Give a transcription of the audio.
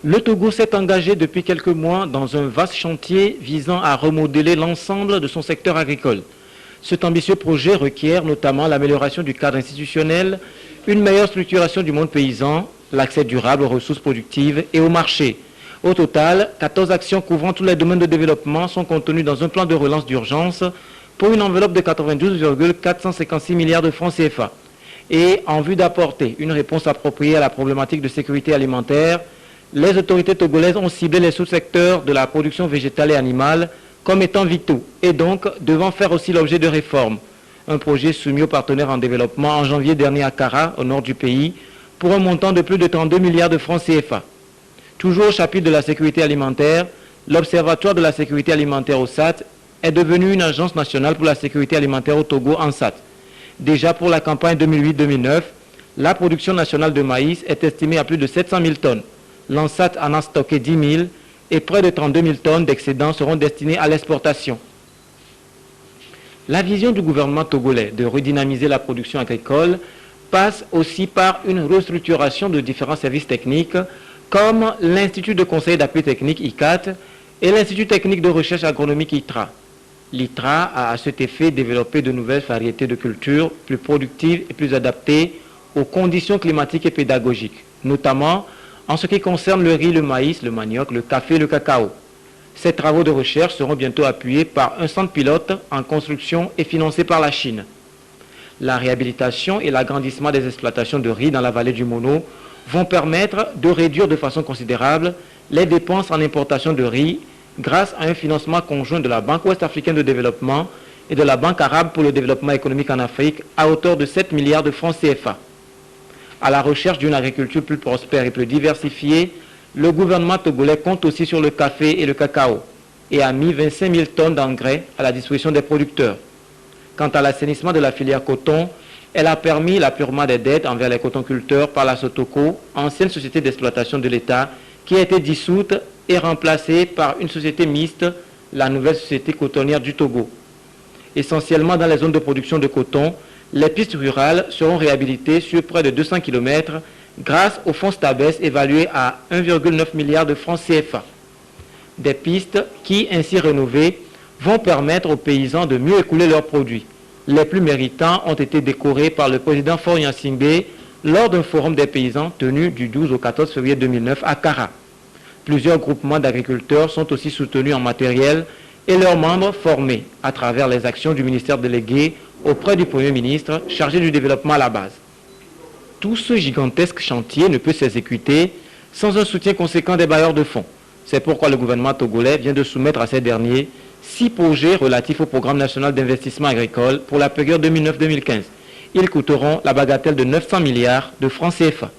Le Togo s'est engagé depuis quelques mois dans un vaste chantier visant à remodeler l'ensemble de son secteur agricole. Cet ambitieux projet requiert notamment l'amélioration du cadre institutionnel, une meilleure structuration du monde paysan, l'accès durable aux ressources productives et au marché. Au total, 14 actions couvrant tous les domaines de développement sont contenues dans un plan de relance d'urgence pour une enveloppe de 92,456 milliards de francs CFA. Et en vue d'apporter une réponse appropriée à la problématique de sécurité alimentaire, les autorités togolaises ont ciblé les sous-secteurs de la production végétale et animale comme étant vitaux et donc devant faire aussi l'objet de réformes. Un projet soumis aux partenaires en développement en janvier dernier à Kara, au nord du pays, pour un montant de plus de 32 milliards de francs CFA. Toujours au chapitre de la sécurité alimentaire, l'Observatoire de la sécurité alimentaire au SAT est devenu une agence nationale pour la sécurité alimentaire au Togo en SAT. Déjà pour la campagne 2008-2009, la production nationale de maïs est estimée à plus de 700 000 tonnes. L'ANSAT en a stocké 10 000 et près de 32 000 tonnes d'excédents seront destinées à l'exportation. La vision du gouvernement togolais de redynamiser la production agricole passe aussi par une restructuration de différents services techniques comme l'Institut de conseil d'appui technique ICAT et l'Institut technique de recherche agronomique ITRA. L'ITRA a à cet effet développé de nouvelles variétés de cultures plus productives et plus adaptées aux conditions climatiques et pédagogiques, notamment en ce qui concerne le riz, le maïs, le manioc, le café et le cacao. Ces travaux de recherche seront bientôt appuyés par un centre pilote en construction et financé par la Chine. La réhabilitation et l'agrandissement des exploitations de riz dans la vallée du Mono vont permettre de réduire de façon considérable les dépenses en importation de riz grâce à un financement conjoint de la Banque ouest-africaine de développement et de la Banque arabe pour le développement économique en Afrique à hauteur de 7 milliards de francs CFA. À la recherche d'une agriculture plus prospère et plus diversifiée, le gouvernement togolais compte aussi sur le café et le cacao et a mis 25 000 tonnes d'engrais à la disposition des producteurs. Quant à l'assainissement de la filière coton, elle a permis l'apurement des dettes envers les cotonculteurs par la Sotoco, ancienne société d'exploitation de l'État, qui a été dissoute et remplacée par une société mixte, la nouvelle société cotonnière du Togo. Essentiellement dans les zones de production de coton, les pistes rurales seront réhabilitées sur près de 200 km grâce au fonds Stabes évalué à 1,9 milliard de francs CFA. Des pistes qui, ainsi rénovées, vont permettre aux paysans de mieux écouler leurs produits. Les plus méritants ont été décorés par le président Faure Gnassingbé lors d'un forum des paysans tenu du 12 au 14 février 2009 à Kara. Plusieurs groupements d'agriculteurs sont aussi soutenus en matériel et leurs membres formés à travers les actions du ministère délégué auprès du Premier ministre chargé du développement à la base. Tout ce gigantesque chantier ne peut s'exécuter sans un soutien conséquent des bailleurs de fonds. C'est pourquoi le gouvernement togolais vient de soumettre à ces derniers 6 projets relatifs au programme national d'investissement agricole pour la période 2009-2015. Ils coûteront la bagatelle de 900 milliards de francs CFA.